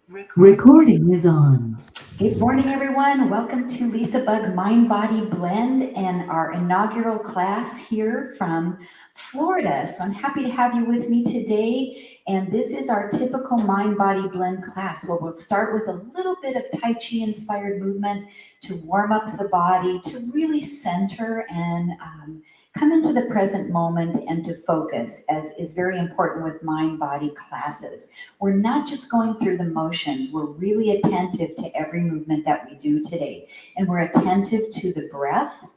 Recording is on. Good morning, everyone. Welcome to LisaBug Mind Body Blend and our inaugural class here from Florida. So I'm happy to have you with me today. And this is our typical Mind Body Blend class where we'll start with a little bit of Tai Chi inspired movement to warm up the body, to really center and come into the present moment and to focus, as is very important with mind body classes. We're not just going through the motions, we're really attentive to every movement that we do today. And we're attentive to the breath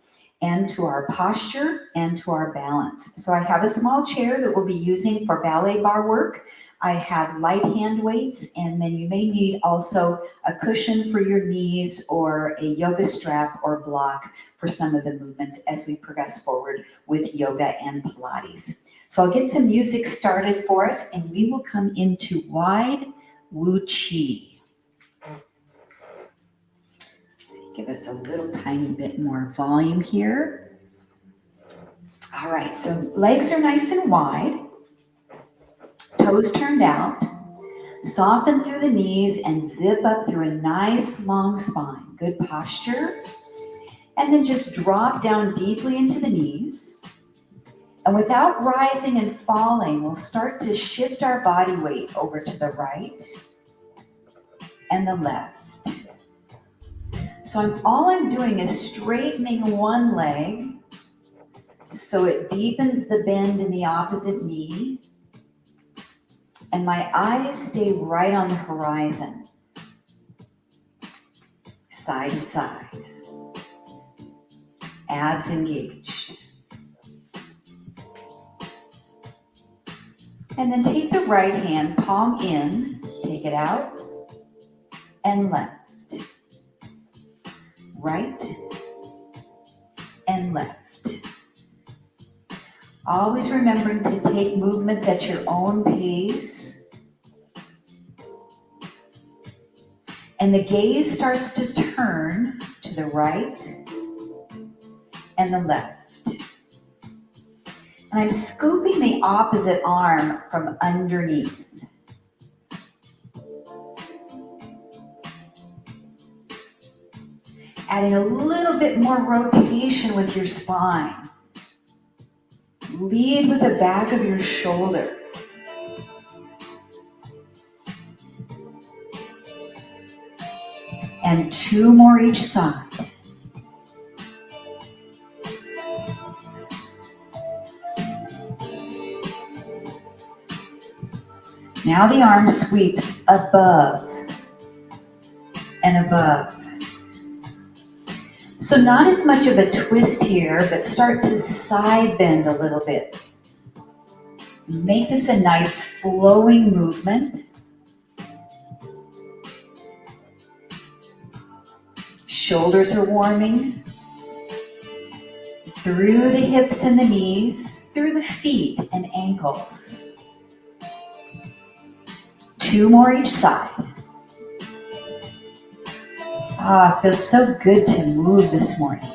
and to our posture and to our balance. So I have a small chair that we'll be using for ballet bar work. I have light hand weights, and then you may need also a cushion for your knees or a yoga strap or block for some of the movements as we progress forward with yoga and Pilates. So I'll get some music started for us, and we will come into wide Wu Chi. Give us a little tiny bit more volume here. All right, so legs are nice and wide, toes turned out, soften through the knees and zip up through a nice long spine. Good posture. And then just drop down deeply into the knees. And without rising and falling, we'll start to shift our body weight over to the right and the left. So all I'm doing is straightening one leg so it deepens the bend in the opposite knee. And my eyes stay right on the horizon, side to side. Abs engaged. And then take the right hand, palm in, take it out, and left. Right and left. Always remembering to take movements at your own pace. And the gaze starts to turn to the right and the left. And I'm scooping the opposite arm from underneath. Adding a little bit more rotation with your spine. Lead with the back of your shoulder. And two more each side. Now the arm sweeps above and above. So not as much of a twist here, but start to side bend a little bit. Make this a nice flowing movement. Shoulders are warming. Through the hips and the knees, through the feet and ankles. Two more each side. It feels so good to move this morning.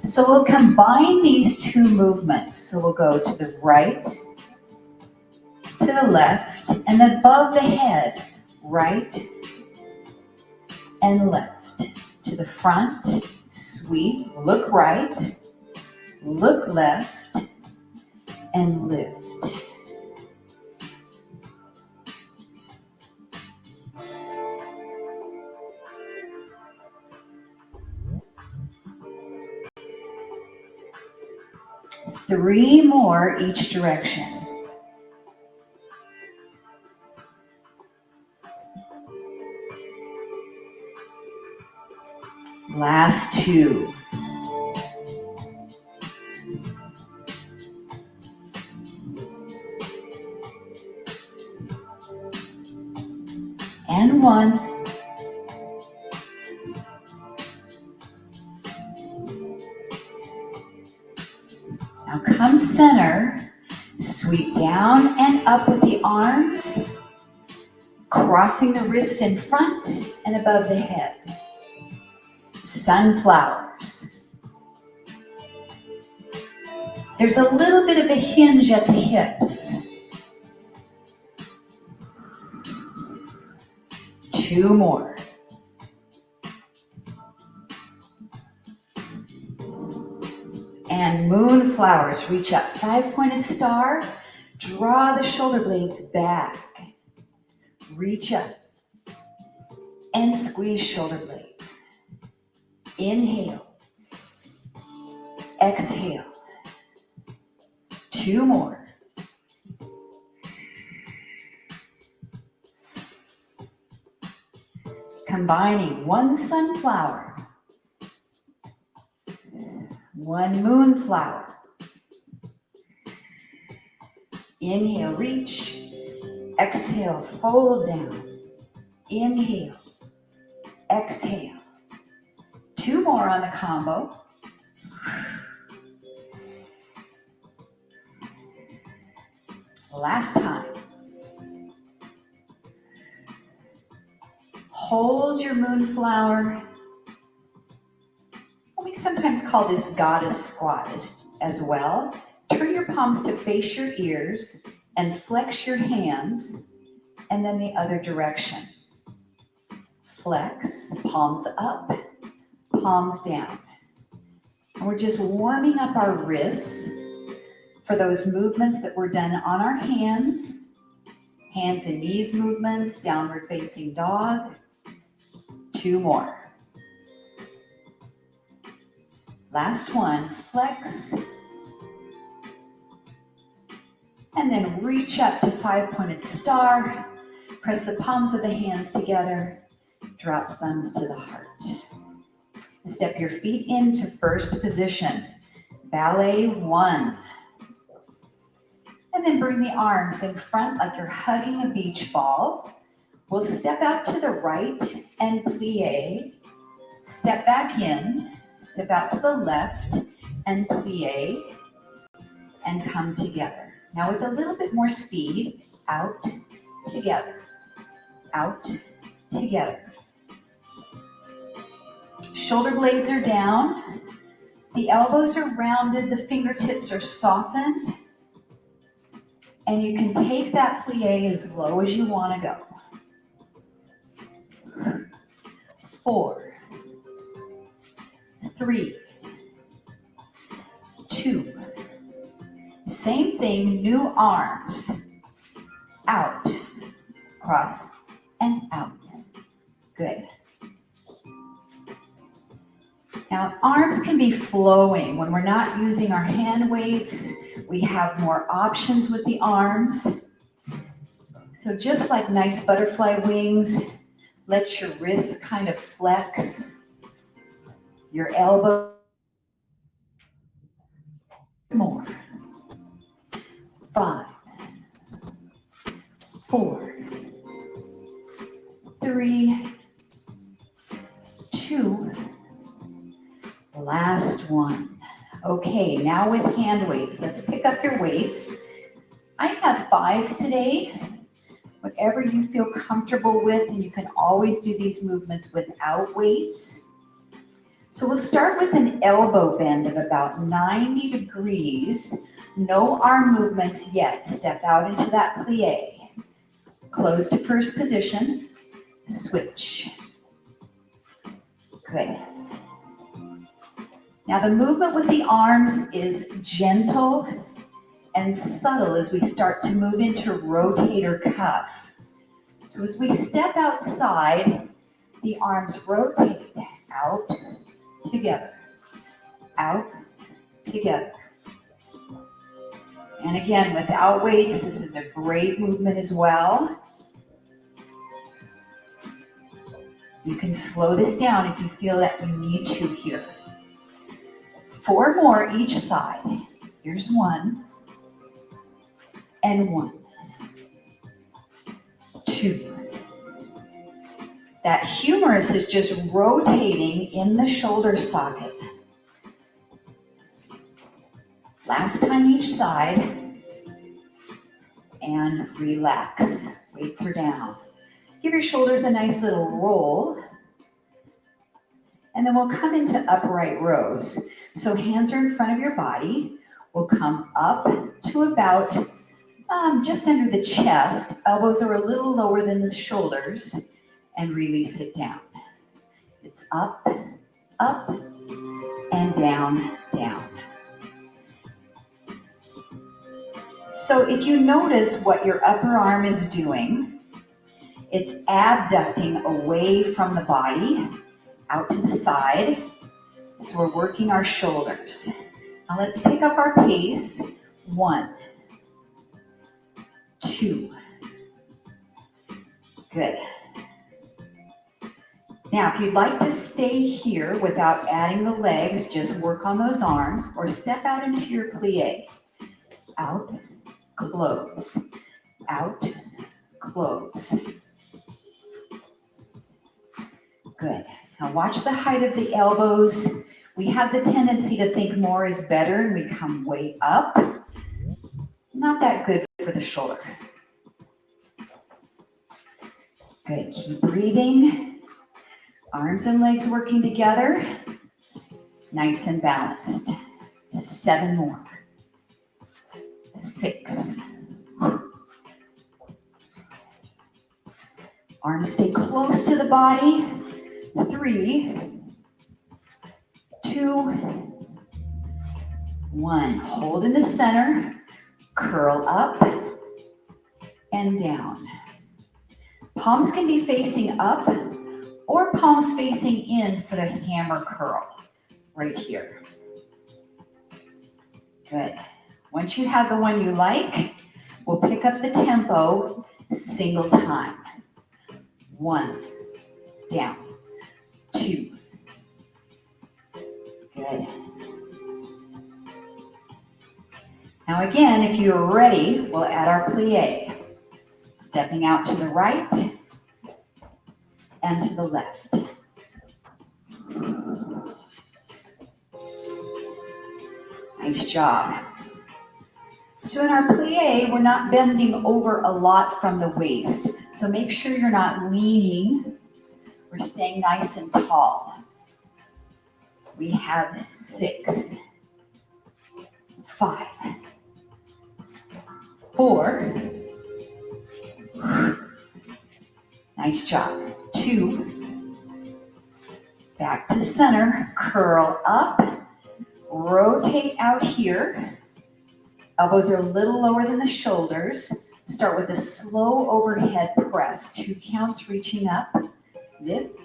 So we'll combine these two movements. So we'll go to the right, to the left, and above the head, right and left. To the front, sweep, look right, look left, and lift. Three more each direction. Last two. And one. Now come center, sweep down and up with the arms, crossing the wrists in front and above the head. Sunflowers. There's a little bit of a hinge at the hips. 2 more. And moonflowers, reach up, 5-pointed star, draw the shoulder blades back, reach up, and squeeze shoulder blades. Inhale, exhale, 2 more. Combining 1 sunflower, 1 moonflower. Inhale, reach. Exhale, fold down. Inhale, exhale. 2 more on the combo. Last time. Hold your moonflower. We sometimes call this goddess squat as well. Turn your palms to face your ears and flex your hands, and then the other direction. Flex, palms up, palms down. And we're just warming up our wrists for those movements that were done on our hands. Hands and knees movements, downward facing dog. 2 more. Last one, flex. And then reach up to 5-pointed star. Press the palms of the hands together. Drop thumbs to the heart. Step your feet into first position. Ballet 1. And then bring the arms in front like you're hugging a beach ball. We'll step out to the right and plie. Step back in. Step out to the left and plie. And come together. Now with a little bit more speed. Out, together. Out, together. Shoulder blades are down. The elbows are rounded. The fingertips are softened. And you can take that plie as low as you want to go. 4, 3, 2. Same thing, new arms. Out, cross, and out. Good. Now, arms can be flowing. When we're not using our hand weights, we have more options with the arms. So just like nice butterfly wings, let your wrists kind of flex. Your elbow. More. 5, 4, 3, 2. Last one. Okay, now with hand weights, let's pick up your weights. I have 5s today. Whatever you feel comfortable with, and you can always do these movements without weights. So we'll start with an elbow bend of about 90 degrees. No arm movements yet. Step out into that plie. Close to first position. Switch. Good. Now the movement with the arms is gentle and subtle as we start to move into rotator cuff. So as we step outside, the arms rotate out, together, out, together. And again, without weights, this is a great movement as well. You can slow this down if you feel that you need to here. 4 more each side. Here's 1. And 1. 2. That humerus is just rotating in the shoulder socket. Last time each side. And relax. Weights are down. Give your shoulders a nice little roll. And then we'll come into upright rows. So hands are in front of your body. We'll come up to about just under the chest. Elbows are a little lower than the shoulders. and release it down. It's up, up, and down, down. So if you notice what your upper arm is doing, it's abducting away from the body, out to the side. So we're working our shoulders. Now let's pick up our pace. 1, 2. Good. Now, if you'd like to stay here without adding the legs, just work on those arms or step out into your plie. Out, close, out, close. Good. Now watch the height of the elbows. We have the tendency to think more is better and we come way up. Not that good for the shoulder. Good. Keep breathing. Arms and legs working together. Nice and balanced. 7 more. 6. Arms stay close to the body. 3, 2, 1. Hold in the center. Curl up and down. Palms can be facing up or palms facing in for the hammer curl right here. Good. Once you have the one you like, we'll pick up the tempo single time. 1, down, 2. Good. Now again, if you're ready, we'll add our plie. Stepping out to the right and to the left. Nice job. So in our plie, we're not bending over a lot from the waist. So make sure you're not leaning. We're staying nice and tall. We have 6, 5, 4. Nice job. 2. Back to center. Curl up. Rotate out here. Elbows are a little lower than the shoulders. Start with a slow overhead press. 2 counts reaching up. Lift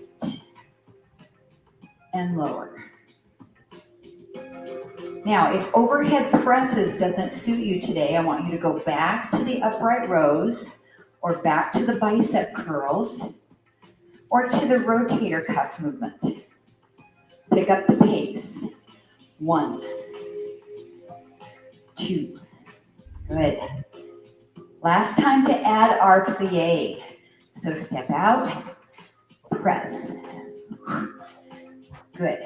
and lower. Now, if overhead presses doesn't suit you today, I want you to go back to the upright rows or back to the bicep curls or to the rotator cuff movement. Pick up the pace. 1, 2. Good. Last time to add our plie. So step out, press. Good.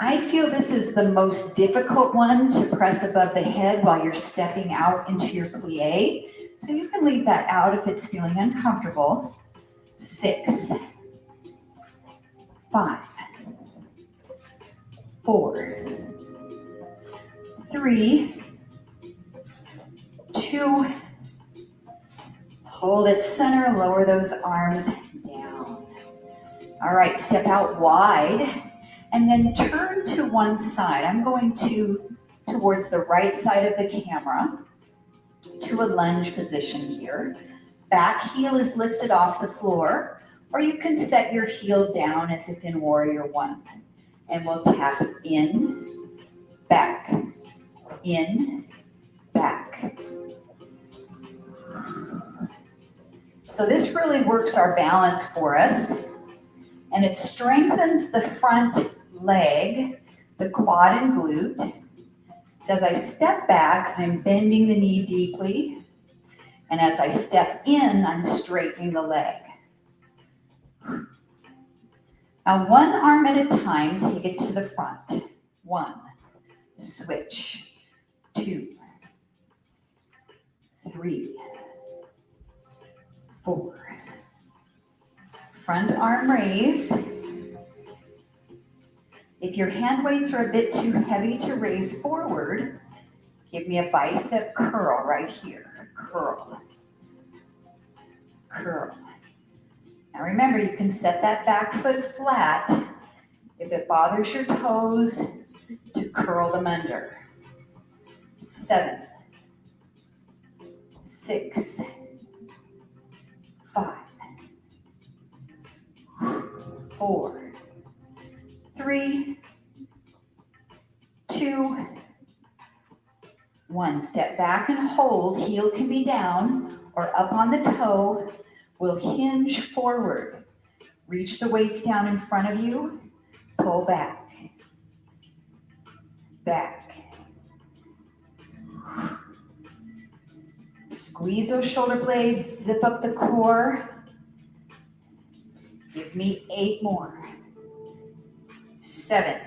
I feel this is the most difficult one to press above the head while you're stepping out into your plie. So you can leave that out if it's feeling uncomfortable. 6, 5, 4, 3, 2. Hold it center, lower those arms down. All right, step out wide and then turn to one side. I'm going towards the right side of the camera to a lunge position here. Back heel is lifted off the floor, or you can set your heel down as if in Warrior One. And we'll tap in, back, in, back. So this really works our balance for us, and it strengthens the front leg, the quad and glute. So as I step back, I'm bending the knee deeply, and as I step in, I'm straightening the leg. Now, one arm at a time, take it to the front. 1, switch, 2, 3, 4. Front arm raise. If your hand weights are a bit too heavy to raise forward, give me a bicep curl right here. Curl, curl. Now remember, you can set that back foot flat. If it bothers your toes, to curl them under. 7, 6, 5, 4, 3, 2, 1. Step back and hold. Heel can be down or up on the toe. We'll hinge forward. Reach the weights down in front of you. Pull back. Back. Squeeze those shoulder blades. Zip up the core. Give me 8 more. 7,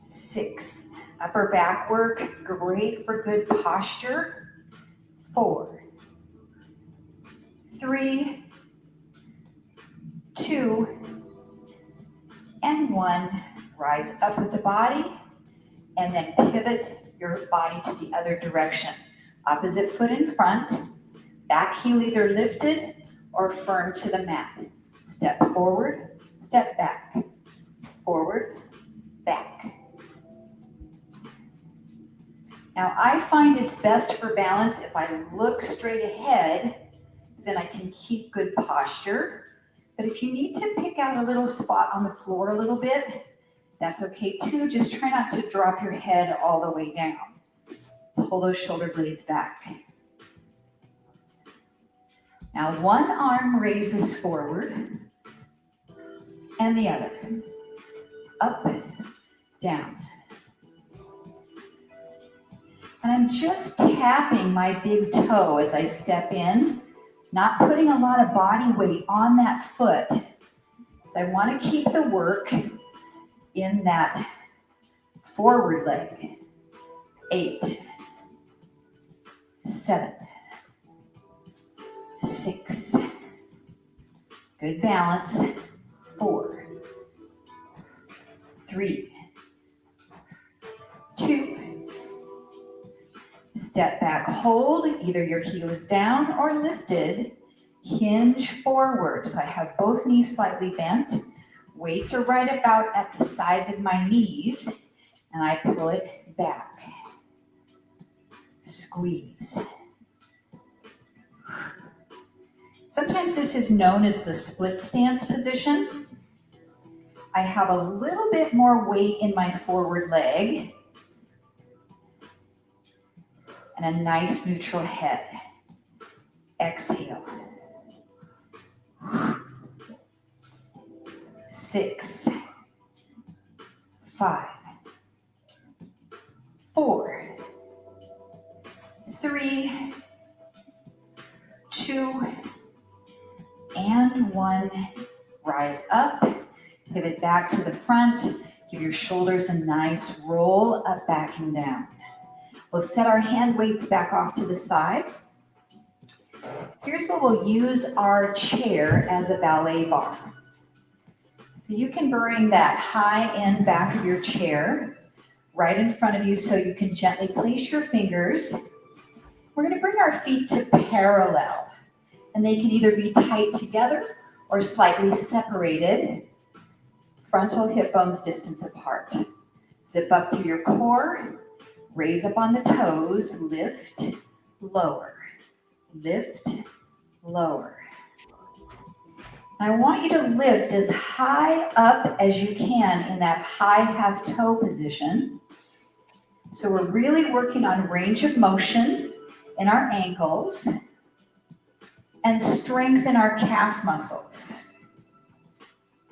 6. Upper back work, great for good posture. 4, 3, 2, and 1. Rise up with the body, and then pivot your body to the other direction. Opposite foot in front, back heel either lifted or firm to the mat. Step forward, step back. Forward, back. Now I find it's best for balance if I look straight ahead, because then I can keep good posture. But if you need to pick out a little spot on the floor a little bit, that's okay too. Just try not to drop your head all the way down. Pull those shoulder blades back. Now one arm raises forward and the other. Up, down. And I'm just tapping my big toe as I step in, not putting a lot of body weight on that foot. So I want to keep the work in that forward leg. 8, 7, 6. Good balance. 4, 3, 2. Step back, hold. Either your heel is down or lifted. Hinge forward. So I have both knees slightly bent. Weights are right about at the sides of my knees. And I pull it back. Squeeze. Sometimes this is known as the split stance position. I have a little bit more weight in my forward leg. And a nice neutral head. Exhale. 6, 5, 4, 3, 2, and 1. Rise up, pivot back to the front. Give your shoulders a nice roll up, back, and down. We'll set our hand weights back off to the side. Here's where we'll use our chair as a ballet bar. So you can bring that high end back of your chair right in front of you so you can gently place your fingers. We're going to bring our feet to parallel, and they can either be tight together or slightly separated, frontal hip bones distance apart. Zip up through your core. Raise up on the toes, lift, lower, lift, lower. I want you to lift as high up as you can in that high half toe position. So we're really working on range of motion in our ankles and strength in our calf muscles.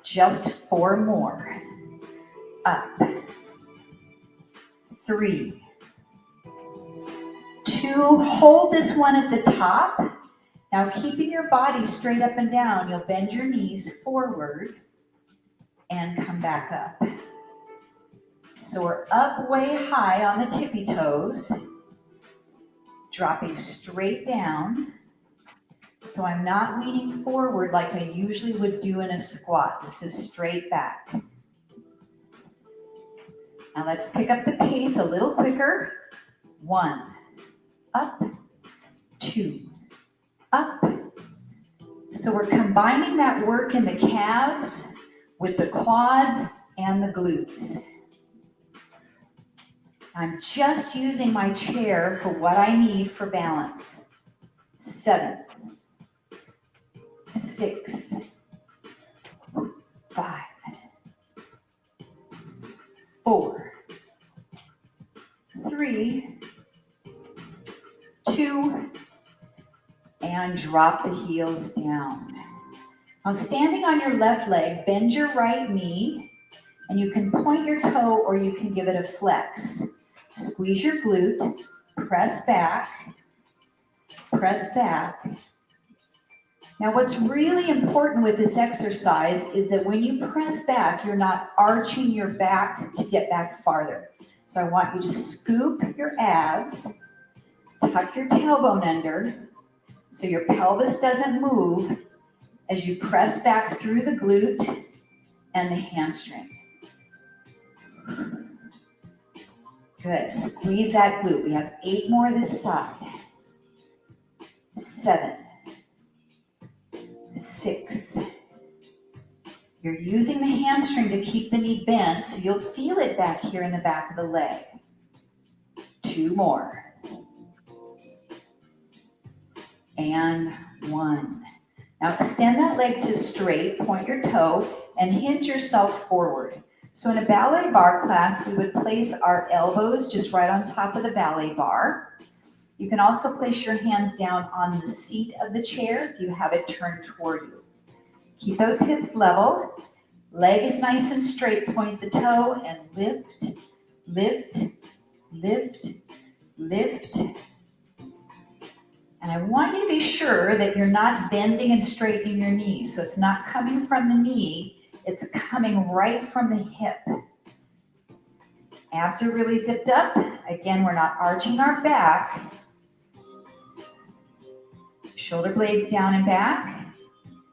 Just 4 more. Up. 3, 2, hold this one at the top. Now keeping your body straight up and down, you'll bend your knees forward and come back up. So we're up way high on the tippy toes, dropping straight down. So I'm not leaning forward like I usually would do in a squat. This is straight back. Now let's pick up the pace a little quicker. 1, up, 2, up, So we're combining that work in the calves with the quads and the glutes. I'm just using my chair for what I need for balance. 7, 6, 5, 4, 3, 2, and drop the heels down. Now standing on your left leg, bend your right knee, and you can point your toe or you can give it a flex. Squeeze your glute, press back, press back. Now what's really important with this exercise is that when you press back, you're not arching your back to get back farther. So I want you to scoop your abs, tuck your tailbone under, so your pelvis doesn't move as you press back through the glute and the hamstring. Good, squeeze that glute. We have 8 more this side. 7, 6. You're using the hamstring to keep the knee bent, so you'll feel it back here in the back of the leg. 2 more. And 1. Now extend that leg to straight, point your toe, and hinge yourself forward. So in a ballet bar class, we would place our elbows just right on top of the ballet bar. You can also place your hands down on the seat of the chair if you have it turned toward you. Keep those hips level. Leg is nice and straight. Point the toe and lift, lift, lift, lift. And I want you to be sure that you're not bending and straightening your knees. So it's not coming from the knee, it's coming right from the hip. Abs are really zipped up. Again, we're not arching our back. Shoulder blades down and back.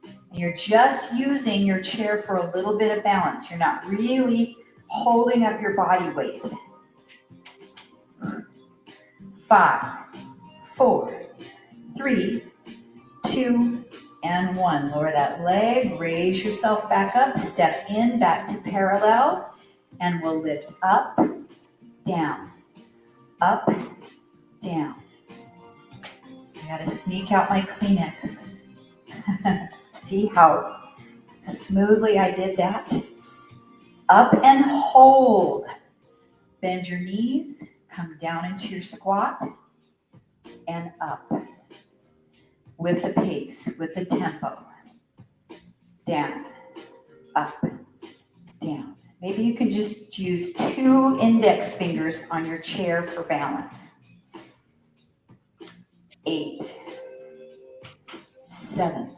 And you're just using your chair for a little bit of balance. You're not really holding up your body weight. 5, 4, 3, 2, and 1. Lower that leg, raise yourself back up, step in, back to parallel, and we'll lift up, down, up, down. I gotta sneak out my Kleenex. See how smoothly I did that? Up and hold. Bend your knees, come down into your squat, and up. With the pace, with the tempo. Down, up, down. Maybe you can just use 2 index fingers on your chair for balance. 8, 7,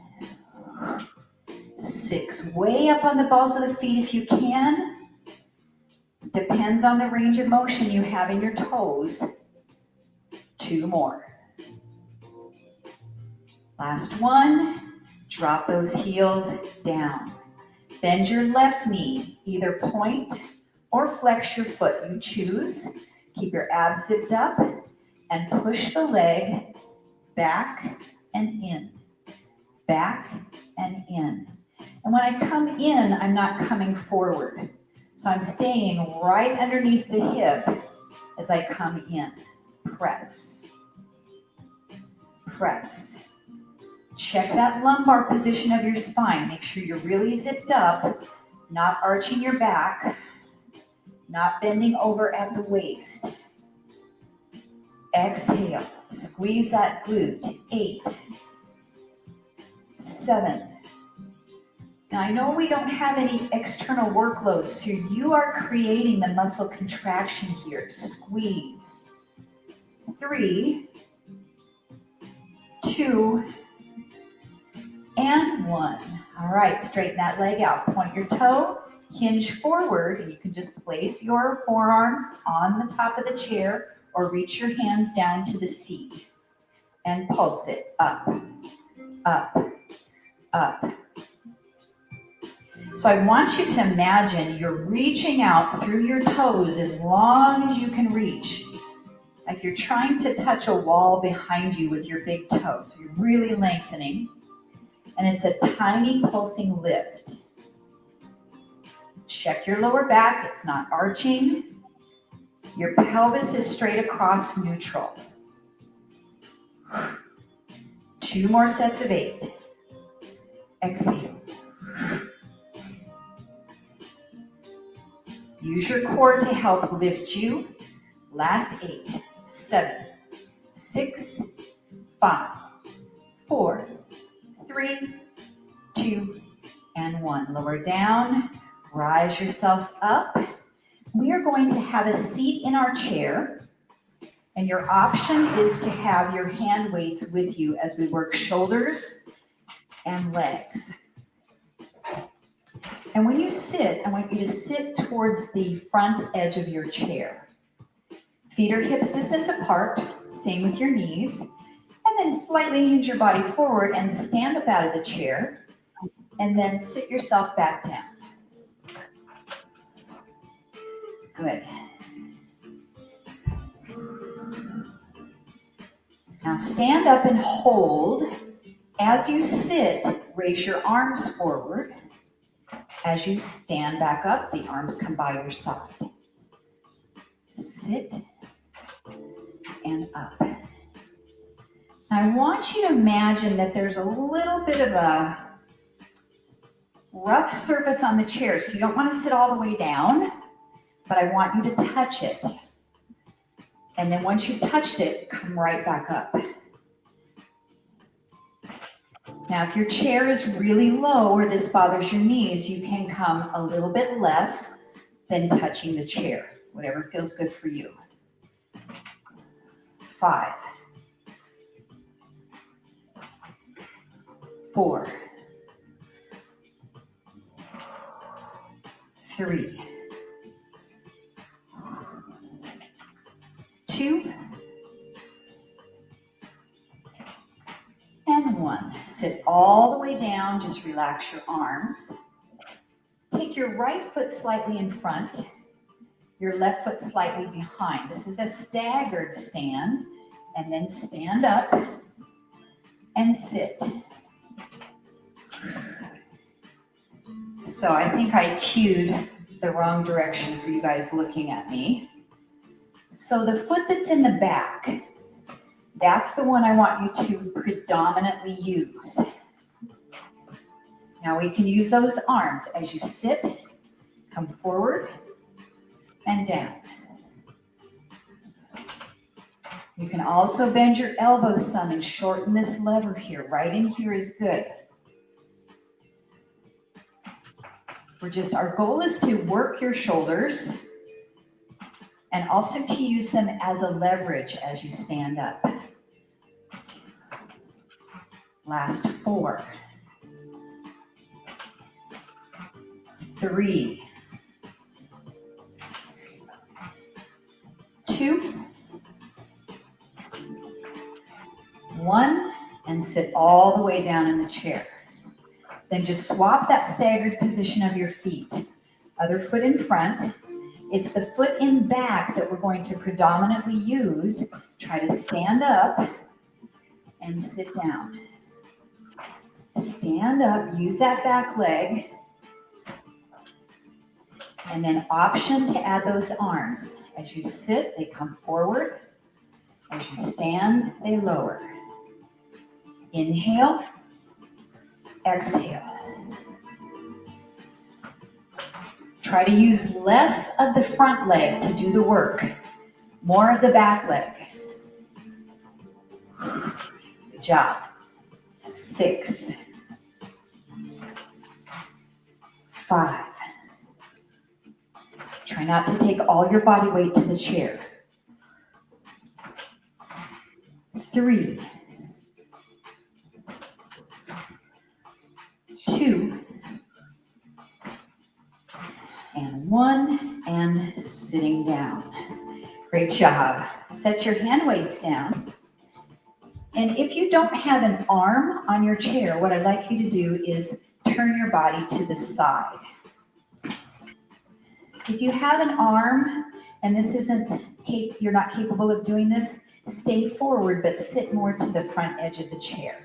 6. Way up on the balls of the feet if you can. Depends on the range of motion you have in your toes. 2 more. Last one, drop those heels down. Bend your left knee, either point or flex your foot, you choose. Keep your abs zipped up and push the leg back and in, back and in. And when I come in, I'm not coming forward. So I'm staying right underneath the hip as I come in. Press, press. Check that lumbar position of your spine. Make sure you're really zipped up, not arching your back, not bending over at the waist. Exhale, squeeze that glute. 8, 7. Now I know we don't have any external workload, so you are creating the muscle contraction here. Squeeze. 3, 2, and 1. All right, straighten that leg out. Point your toe, hinge forward, and you can just place your forearms on the top of the chair or reach your hands down to the seat and pulse it up, up, up. So I want you to imagine you're reaching out through your toes as long as you can reach. Like you're trying to touch a wall behind you with your big toe. So you're really lengthening. and it's a tiny pulsing lift. Check your lower back, it's not arching. Your pelvis is straight across neutral. 2 more sets of 8. Exhale. Use your core to help lift you. Last 8, 7, 6, 5, 4, 3, 2, and 1. Lower down, rise yourself up. We are going to have a seat in our chair, and your option is to have your hand weights with you as we work shoulders and legs. And when you sit, I want you to sit towards the front edge of your chair. Feet are hips distance apart, same with your knees, and then slightly hinge your body forward and stand up out of the chair, and then sit yourself back down. Good. Now stand up and hold. As you sit, raise your arms forward. As you stand back up, the arms come by your side. Sit and up. I want you to imagine that there's a little bit of a rough surface on the chair, so you don't want to sit all the way down, but I want you to touch it. And then once you've touched it, come right back up. Now, if your chair is really low or this bothers your knees, you can come a little bit less than touching the chair, whatever feels good for you. 5, 4, 3, 2, and 1. Sit all the way down, just relax your arms. Take your right foot slightly in front, your left foot slightly behind. This is a staggered stand, and then stand up and sit. So I think I cued the wrong direction for you guys looking at me. So the foot that's in the back, that's the one I want you to predominantly use. Now we can use those arms as you sit, come forward and down. You can also bend your elbows some and shorten this lever here. Right in here is good. Our goal is to work your shoulders and also to use them as a leverage as you stand up. Last 4, 3, 2, 1, and sit all the way down in the chair. Then just swap that staggered position of your feet. Other foot in front. It's the foot in back that we're going to predominantly use. Try to stand up and sit down. Stand up, use that back leg, and then option to add those arms. As you sit, they come forward. As you stand, they lower. Inhale, exhale. Try to use less of the front leg to do the work, more of the back leg. Good job. 6, 5. Try not to take all your body weight to the chair. 3, 2, and 1, and sitting down. Great job. Set your hand weights down. And if you don't have an arm on your chair, what I'd like you to do is turn your body to the side. If you have an arm and you're not capable of doing this, stay forward, but sit more to the front edge of the chair.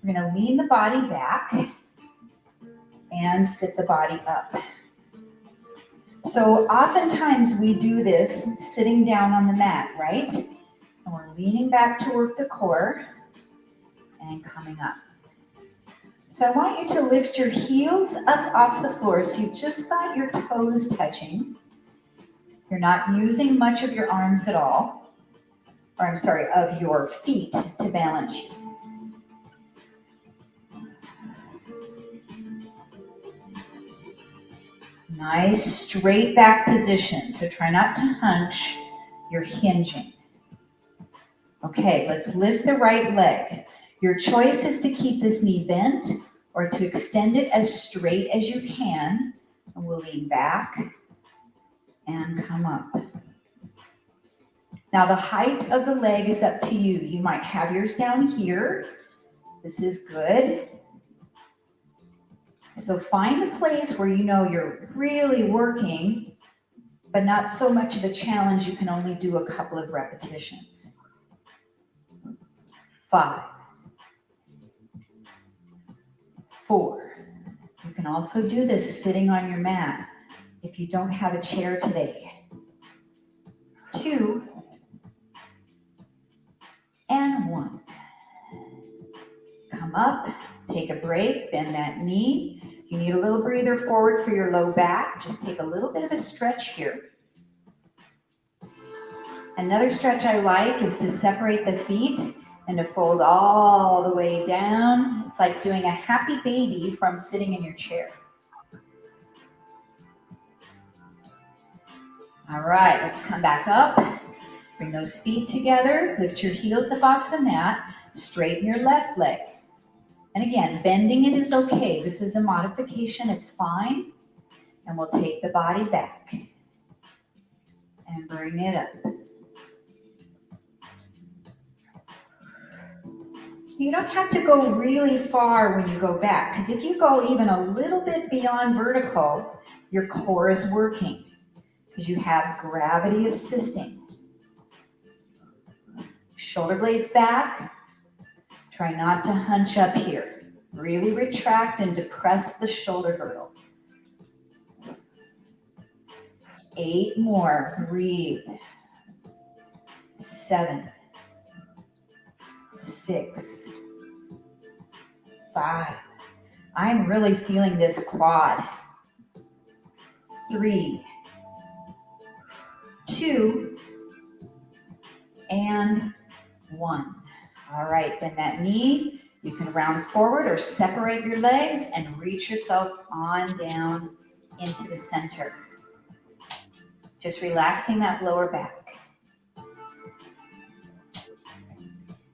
We're going to lean the body back and sit the body up. So oftentimes we do this sitting down on the mat, right? And we're leaning back to work the core and coming up. So I want you to lift your heels up off the floor so you've just got your toes touching. You're not using much of your arms at all, or I'm sorry, of your feet to balance you. Nice straight back position, so try not to hunch, you're hinging. Okay, let's lift the right leg. Your choice is to keep this knee bent or to extend it as straight as you can. And we'll lean back and come up. Now the height of the leg is up to you. You might have yours down here. This is good. So find a place where you know you're really working, but not so much of a challenge you can only do a couple of repetitions. 5, 4. You can also do this sitting on your mat if you don't have a chair today. 2 and 1. Come up, take a break, bend that knee. You need a little breather forward for your low back. Just take a little bit of a stretch here. Another stretch I like is to separate the feet and to fold all the way down. It's like doing a happy baby from sitting in your chair. All right, let's come back up. Bring those feet together. Lift your heels up off the mat. Straighten your left leg. And again, bending it is okay. This is a modification, it's fine. And we'll take the body back and bring it up. You don't have to go really far when you go back, because if you go even a little bit beyond vertical, your core is working, because you have gravity assisting. Shoulder blades back. Try not to hunch up here. Really retract and depress the shoulder girdle. 8 more. Breathe. 7, 6, 5. I'm really feeling this quad. 3, 2, and 1. All right, bend that knee. You can round forward or separate your legs and reach yourself on down into the center. Just relaxing that lower back.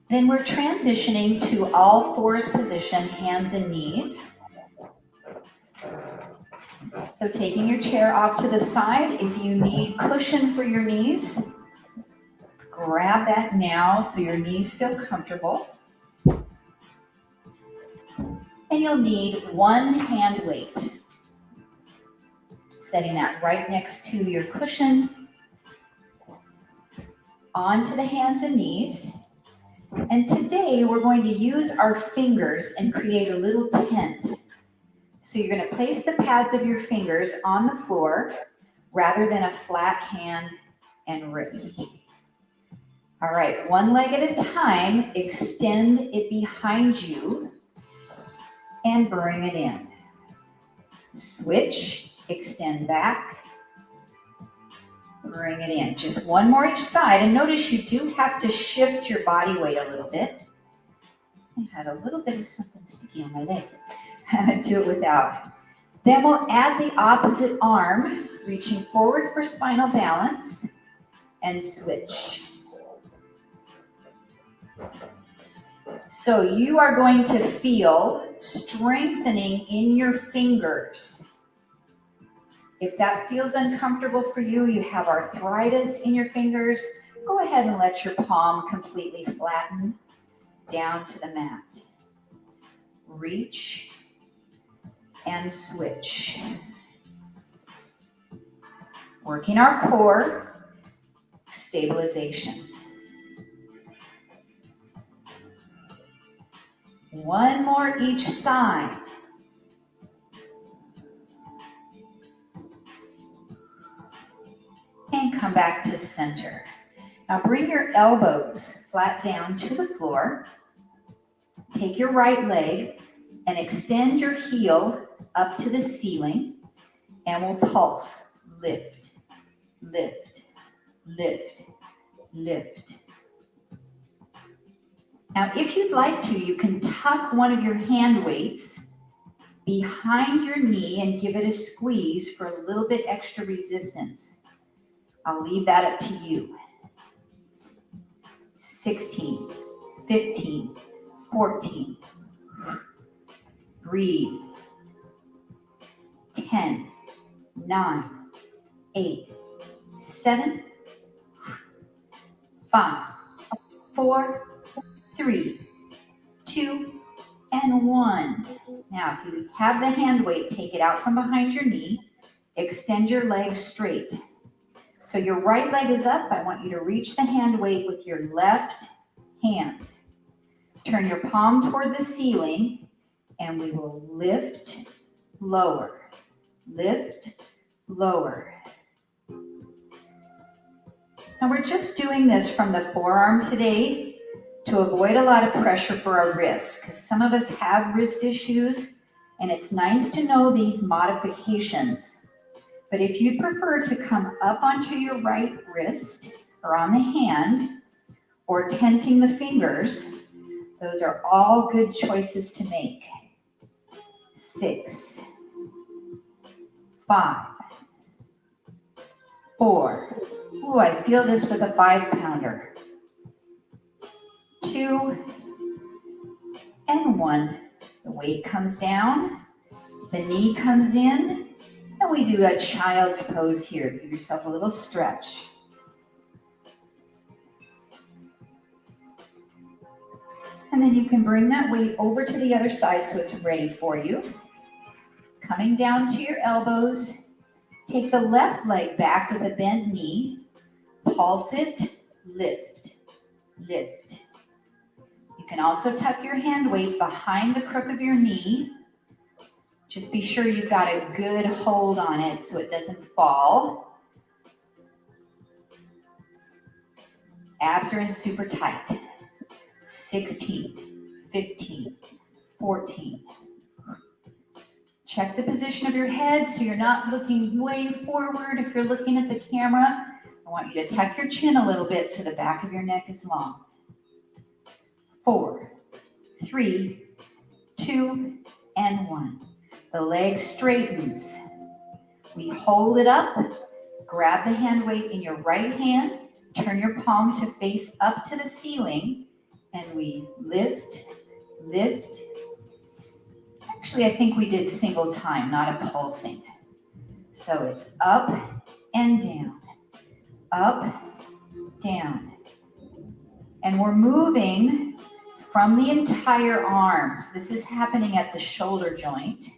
Then we're transitioning to all fours position, hands and knees. So taking your chair off to the side, if you need cushion for your knees, grab that now so your knees feel comfortable. And you'll need 1 hand weight. Setting that right next to your cushion. Onto the hands and knees. And today we're going to use our fingers and create a little tent. So you're going to place the pads of your fingers on the floor rather than a flat hand and wrist. All right, 1 leg at a time, extend it behind you and bring it in. Switch, extend back, bring it in. Just 1 more each side, and notice you do have to shift your body weight a little bit. I had a little bit of something sticky on my leg. Do it without. Then we'll add the opposite arm, reaching forward for spinal balance, and switch. So you are going to feel strengthening in your fingers. If that feels uncomfortable for you, you have arthritis in your fingers, go ahead and let your palm completely flatten down to the mat. Reach and switch. Working our core, stabilization. One more each side. And come back to center. Now bring your elbows flat down to the floor. Take your right leg and extend your heel up to the ceiling, and we'll pulse. Lift, lift, lift, lift. Now, if you'd like to, you can tuck one of your hand weights behind your knee and give it a squeeze for a little bit extra resistance. I'll leave that up to you. 16, 15, 14. Breathe. 10, 9, 8, 7, 5, 4, 3, 2, and 1. Now, if you have the hand weight, take it out from behind your knee. Extend your legs straight. So your right leg is up. I want you to reach the hand weight with your left hand. Turn your palm toward the ceiling, and we will lift, lower, lift, lower. Now we're just doing this from the forearm today to avoid a lot of pressure for our wrists, because some of us have wrist issues, and it's nice to know these modifications. But if you'd prefer to come up onto your right wrist or on the hand or tenting the fingers, those are all good choices to make. 6, 5, 4. Ooh, I feel this with a 5-pounder. 2 and 1. The weight comes down, the knee comes in, and we do a child's pose here. Give yourself a little stretch. And then you can bring that weight over to the other side so it's ready for you. Coming down to your elbows, take the left leg back with a bent knee, pulse it, lift, lift. You can also tuck your hand weight behind the crook of your knee. Just be sure you've got a good hold on it so it doesn't fall. Abs are in super tight. 16, 15, 14. Check the position of your head so you're not looking way forward. If you're looking at the camera, I want you to tuck your chin a little bit so the back of your neck is long. 4, 3, 2, and 1. The leg straightens. We hold it up. Grab the hand weight in your right hand. Turn your palm to face up to the ceiling. And we lift, lift. Actually, I think we did single time, not a pulsing. So it's up and down, up, down. And we're moving from the entire arms. This is happening at the shoulder joint,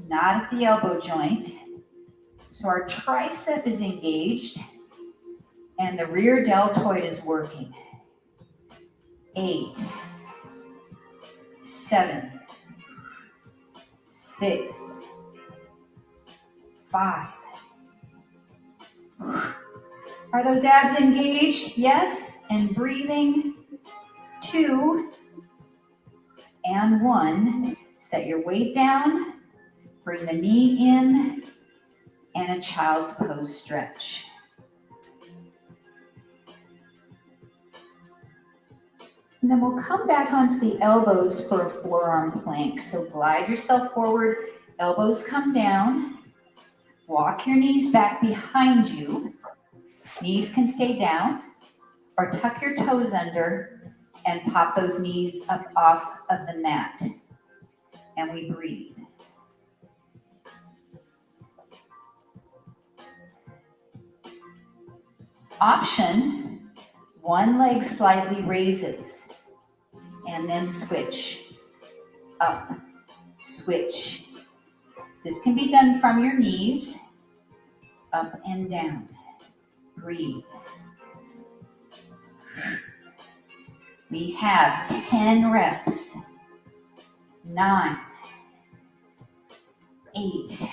not at the elbow joint. So our tricep is engaged and the rear deltoid is working. 8, 7, 6, 5. Are those abs engaged? Yes. And breathing. 2 and 1. Set your weight down. Bring the knee in. And a child's pose stretch. And then we'll come back onto the elbows for a forearm plank. So glide yourself forward, elbows come down. Walk your knees back behind you. Knees can stay down, or tuck your toes under and pop those knees up off of the mat. And we breathe. Option, one leg slightly raises. And then switch, up, switch. This can be done from your knees, up and down. Breathe. We have 10 reps. 9, 8,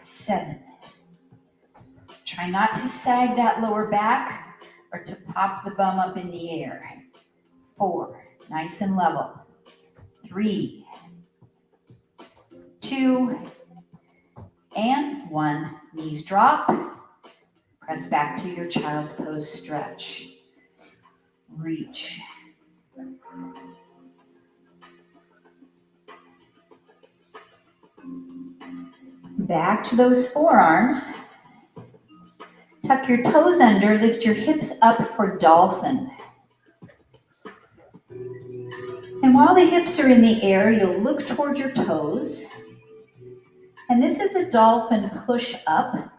7. Try not to sag that lower back or to pop the bum up in the air. 4, nice and level. 3, 2, and 1. Knees drop. Press back to your child's pose stretch. Reach. Back to those forearms. Tuck your toes under, lift your hips up for dolphin. And while the hips are in the air, you'll look toward your toes. And this is a dolphin push up.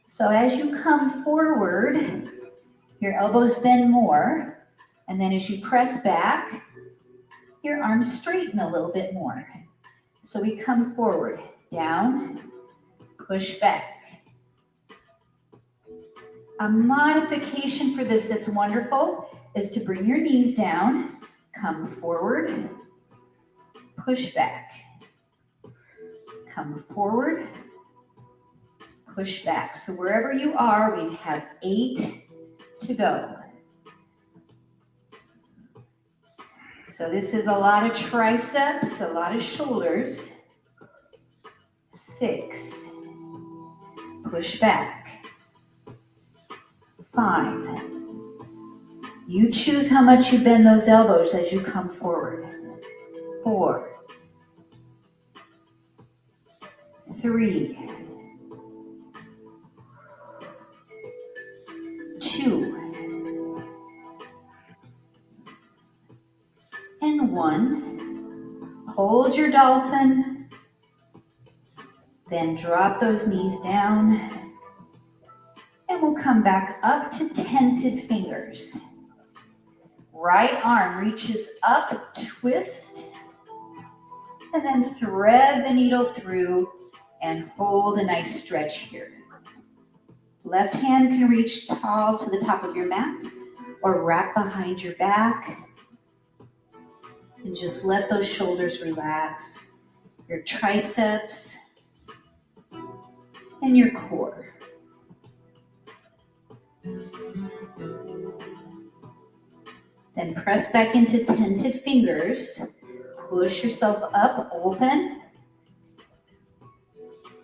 So as you come forward, your elbows bend more. And then as you press back, your arms straighten a little bit more. So we come forward, down, push back. A modification for this that's wonderful is to bring your knees down, come forward, push back. Come forward, push back. So wherever you are, we have 8 to go. So this is a lot of triceps, a lot of shoulders. 6, push back. 5, you choose how much you bend those elbows as you come forward. 4, 3, 2, and 1. Hold your dolphin, then drop those knees down. And we'll come back up to tented fingers. Right arm reaches up, twist, and then thread the needle through and hold a nice stretch here. Left hand can reach tall to the top of your mat or wrap behind your back. And just let those shoulders relax, your triceps, and your core. Then press back into tented fingers. Push yourself up, open.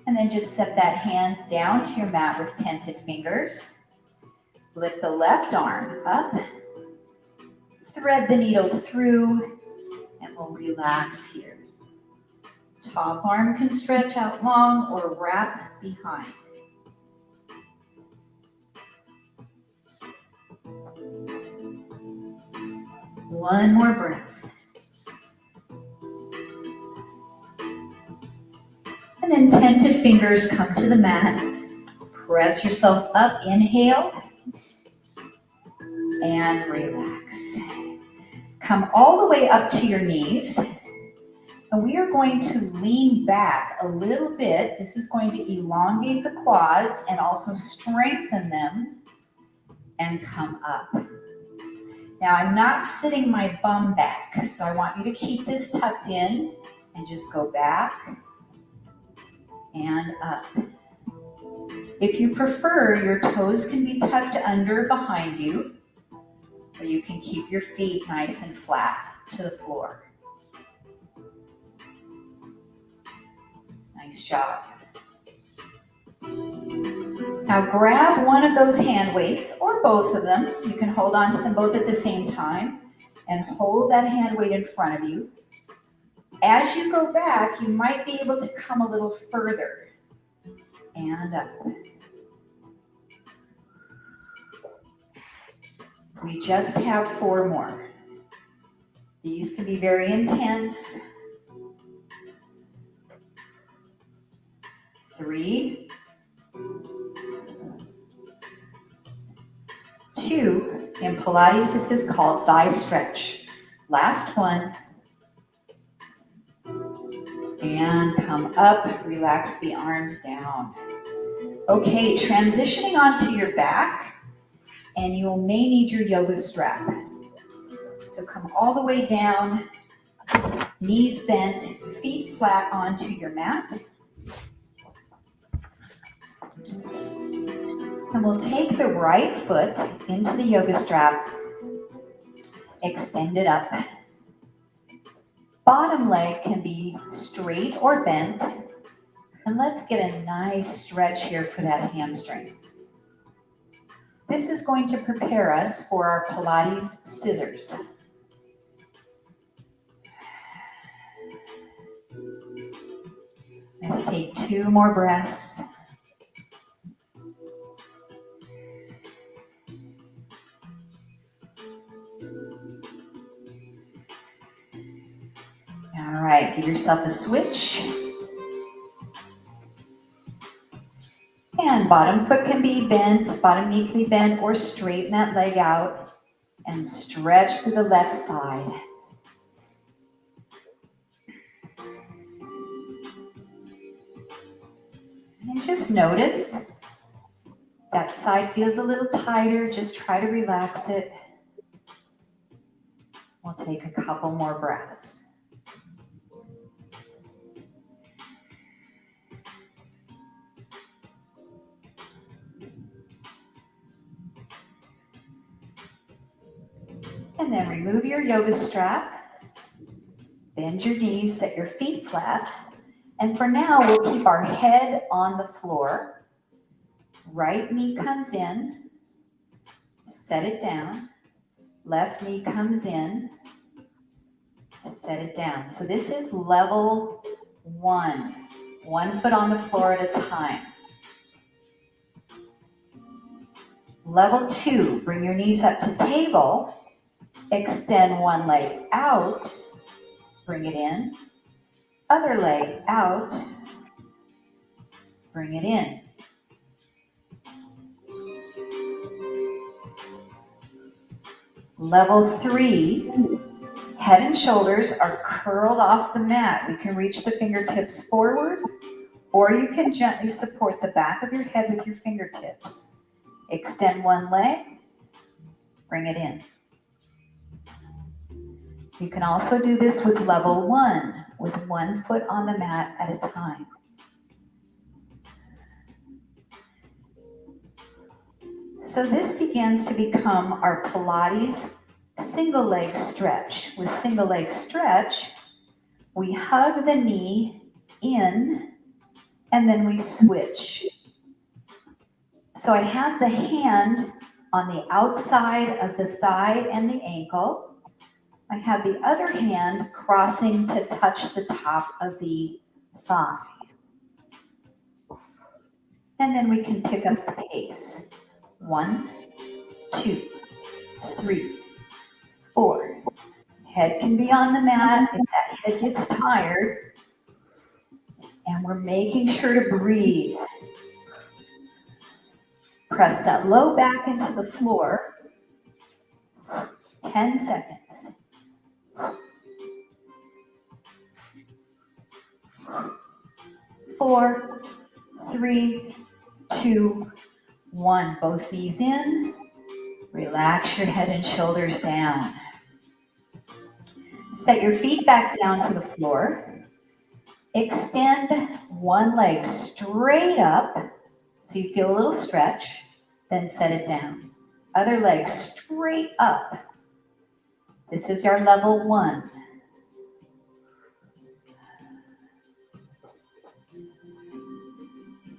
And then just set that hand down to your mat with tented fingers. Lift the left arm up. Thread the needle through, and we'll relax here. Top arm can stretch out long or wrap behind. One more breath. And then tented fingers come to the mat. Press yourself up, inhale, and relax. Come all the way up to your knees. And we are going to lean back a little bit. This is going to elongate the quads and also strengthen them and come up. Now, I'm not sitting my bum back, so I want you to keep this tucked in and just go back and up. If you prefer, your toes can be tucked under behind you, or you can keep your feet nice and flat to the floor. Nice job. Now grab one of those hand weights, or both of them. You can hold on to them both at the same time and hold that hand weight in front of you. As you go back, you might be able to come a little further and up. We just have 4 more. These can be very intense. 3, 2, in Pilates, this is called thigh stretch. Last one. And come up, relax the arms down. Okay, transitioning onto your back, and you may need your yoga strap. So come all the way down, knees bent, feet flat onto your mat. And we'll take the right foot into the yoga strap, extend it up. Bottom leg can be straight or bent. And let's get a nice stretch here for that hamstring. This is going to prepare us for our Pilates scissors. Let's take 2 more breaths. All right, give yourself a switch. And bottom foot can be bent, bottom knee can be bent, or straighten that leg out and stretch to the left side. And just notice that side feels a little tighter. Just try to relax it. We'll take a couple more breaths. And then remove your yoga strap. Bend your knees, set your feet flat. And for now, we'll keep our head on the floor. Right knee comes in, set it down. Left knee comes in, set it down. So this is level 1, 1 foot on the floor at a time. Level 2, bring your knees up to table, extend one leg out, bring it in, other leg out, bring it in. Level 3, head and shoulders are curled off the mat. We can reach the fingertips forward, or you can gently support the back of your head with your fingertips. Extend one leg, bring it in. You can also do this with level 1, with 1 foot on the mat at a time. So this begins to become our Pilates single leg stretch. With single leg stretch, we hug the knee in and then we switch. So I have the hand on the outside of the thigh and the ankle. I have the other hand crossing to touch the top of the thigh. And then we can pick up the pace. 1, 2, 3, 4. Head can be on the mat if that head gets tired. And we're making sure to breathe. Press that low back into the floor. 10 seconds. 4, 3, 2, 1. Both knees in. Relax your head and shoulders down. Set your feet back down to the floor. Extend one leg straight up so you feel a little stretch, then set it down. Other leg straight up. This is our level 1.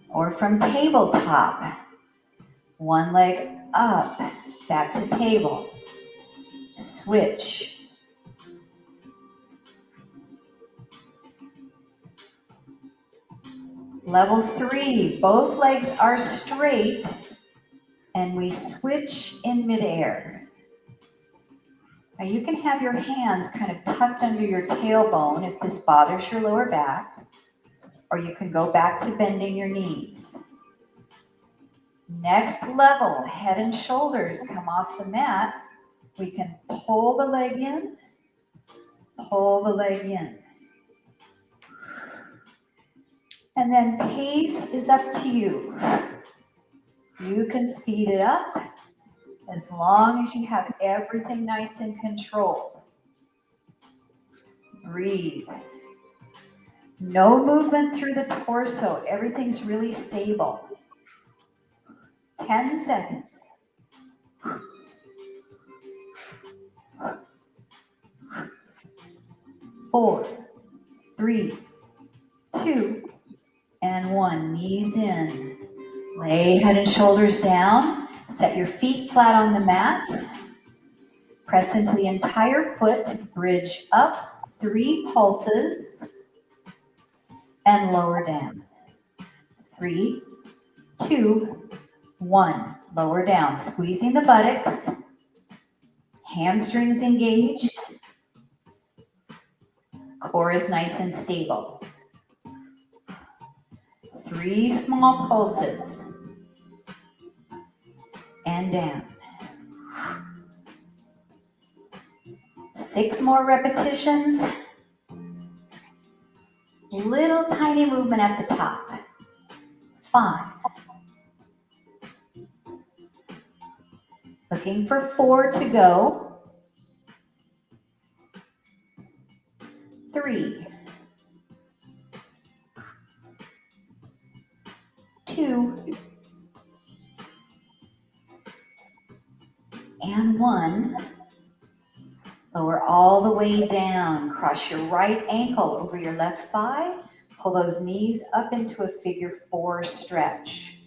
Or from tabletop. One leg up, back to table. Switch. Level 3, both legs are straight and we switch in midair. Now you can have your hands kind of tucked under your tailbone if this bothers your lower back, or you can go back to bending your knees. Next level, head and shoulders come off the mat. We can pull the leg in, pull the leg in. And then pace is up to you. You can speed it up, As long as you have everything nice and controlled. Breathe. No movement through the torso. Everything's really stable. 10 seconds. 4, 3, 2, and 1. Knees in. Lay head and shoulders down. Set your feet flat on the mat. Press into the entire foot. Bridge up 3 pulses. And lower down. 3, 2, 1. Lower down. Squeezing the buttocks. Hamstrings engaged. Core is nice and stable. 3 small pulses. And down. 6 more repetitions. Little tiny movement at the top. 5. Looking for 4 to go. 3. 2. And 1. Lower all the way down. Cross your right ankle over your left thigh. Pull those knees up into a figure 4 stretch.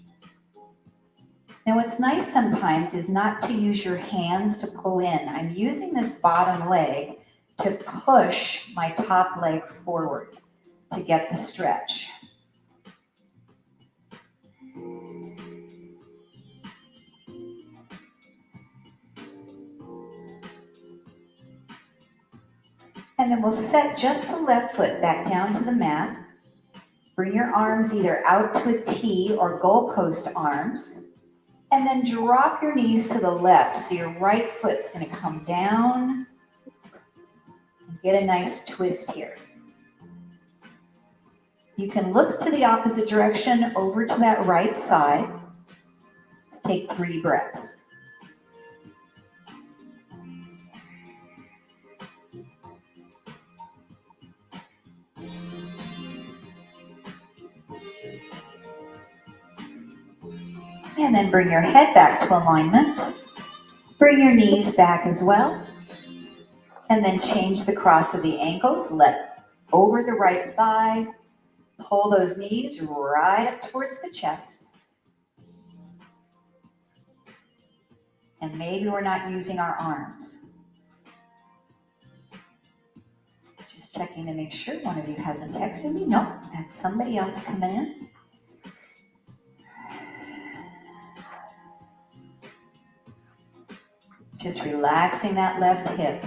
Now what's nice sometimes is not to use your hands to pull in. I'm using this bottom leg to push my top leg forward to get the stretch. And then we'll set just the left foot back down to the mat. Bring your arms either out to a T or goalpost arms. And then drop your knees to the left. So your right foot's going to come down. And get a nice twist here. You can look to the opposite direction over to that right side. Let's take 3 breaths. And then bring your head back to alignment. Bring your knees back as well. And then change the cross of the ankles. Let over the right thigh. Pull those knees right up towards the chest. And maybe we're not using our arms. Just checking to make sure one of you hasn't texted me. Nope, that's somebody else coming in. Just relaxing that left hip.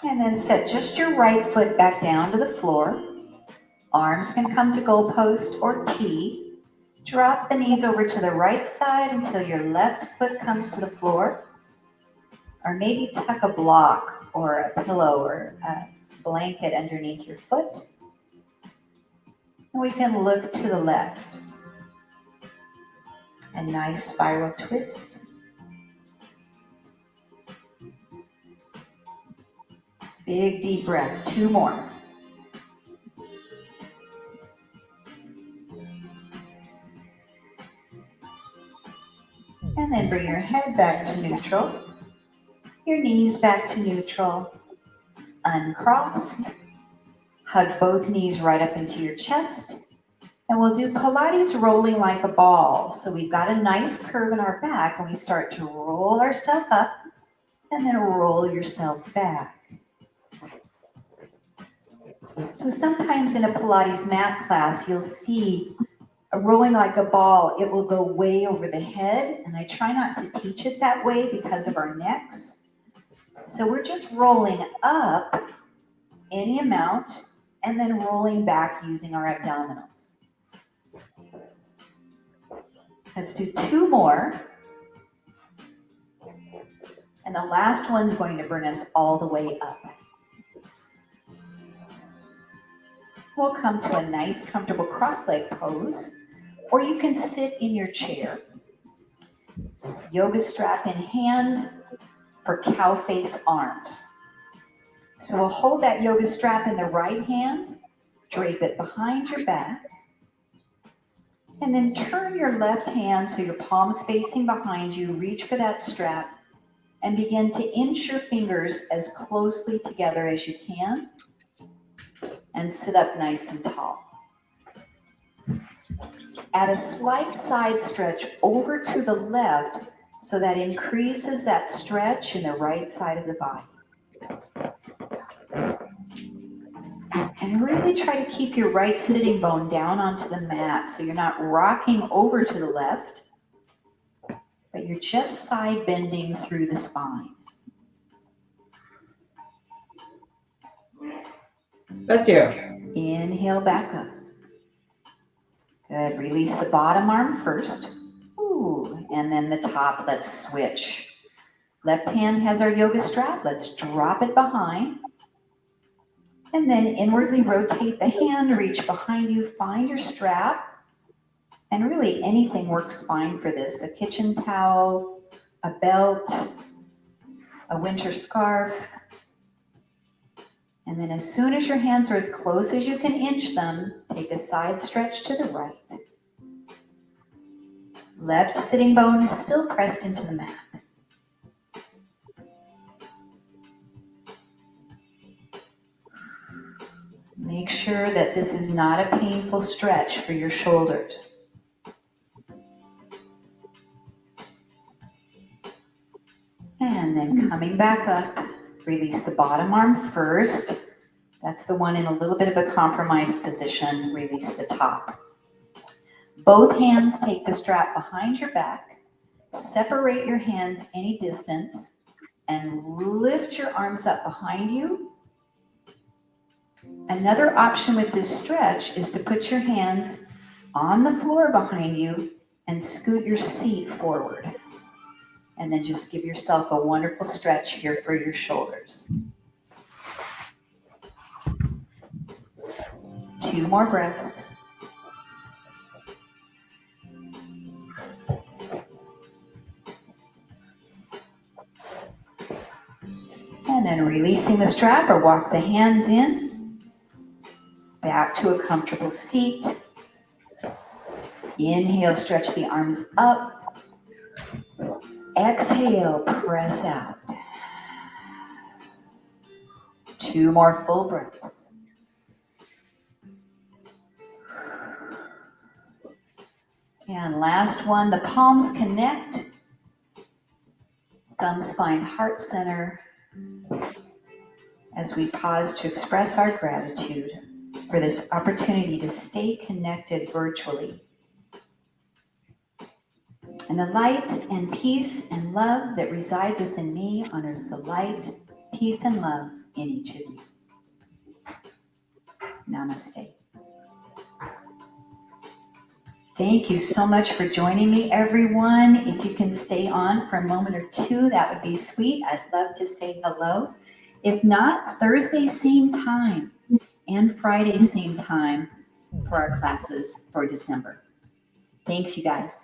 And then set just your right foot back down to the floor. Arms can come to goalpost or T. Drop the knees over to the right side until your left foot comes to the floor. Or maybe tuck a block or a pillow or a blanket underneath your foot. And we can look to the left. A nice spiral twist. Big deep breath. 2 more. And then bring your head back to neutral. Your knees back to neutral. Uncross. Hug both knees right up into your chest. And we'll do Pilates rolling like a ball. So we've got a nice curve in our back and we start to roll ourselves up and then roll yourself back. So sometimes in a Pilates mat class, you'll see rolling like a ball. It will go way over the head. And I try not to teach it that way because of our necks. So we're just rolling up any amount and then rolling back using our abdominals. Let's do 2 more. And the last one's going to bring us all the way up. We'll come to a nice, comfortable cross-leg pose, or you can sit in your chair. Yoga strap in hand for cow face arms. So we'll hold that yoga strap in the right hand, drape it behind your back, and then turn your left hand so your palm's facing behind you. Reach for that strap and begin to inch your fingers as closely together as you can and sit up nice and tall. Add a slight side stretch over to the left so that increases that stretch in the right side of the body. And really try to keep your right sitting bone down onto the mat so you're not rocking over to the left, but you're just side bending through the spine. That's you. Inhale back up. Good. Release the bottom arm first. Ooh, and then the top. Let's switch. Left hand has our yoga strap. Let's drop it behind. And then inwardly rotate the hand, reach behind you, find your strap. And really anything works fine for this. A kitchen towel, a belt, a winter scarf. And then as soon as your hands are as close as you can inch them, take a side stretch to the right. Left sitting bone is still pressed into the mat. Make sure that this is not a painful stretch for your shoulders. And then coming back up, release the bottom arm first. That's the one in a little bit of a compromised position. Release the top. Both hands take the strap behind your back. Separate your hands any distance and lift your arms up behind you. Another option with this stretch is to put your hands on the floor behind you and scoot your seat forward. And then just give yourself a wonderful stretch here for your shoulders. 2 more breaths. And then releasing the strap or walk the hands in. Back to a comfortable seat. Inhale, stretch the arms up. Exhale, press out. 2 more full breaths. And last one, the palms connect. Thumbs find heart center as we pause to express our gratitude for this opportunity to stay connected virtually. And the light and peace and love that resides within me honors the light, peace, and love in each of you. Namaste. Thank you so much for joining me, everyone. If you can stay on for a moment or two, that would be sweet. I'd love to say hello. If not, Thursday, same time, and Friday, same time for our classes for December. Thanks, you guys.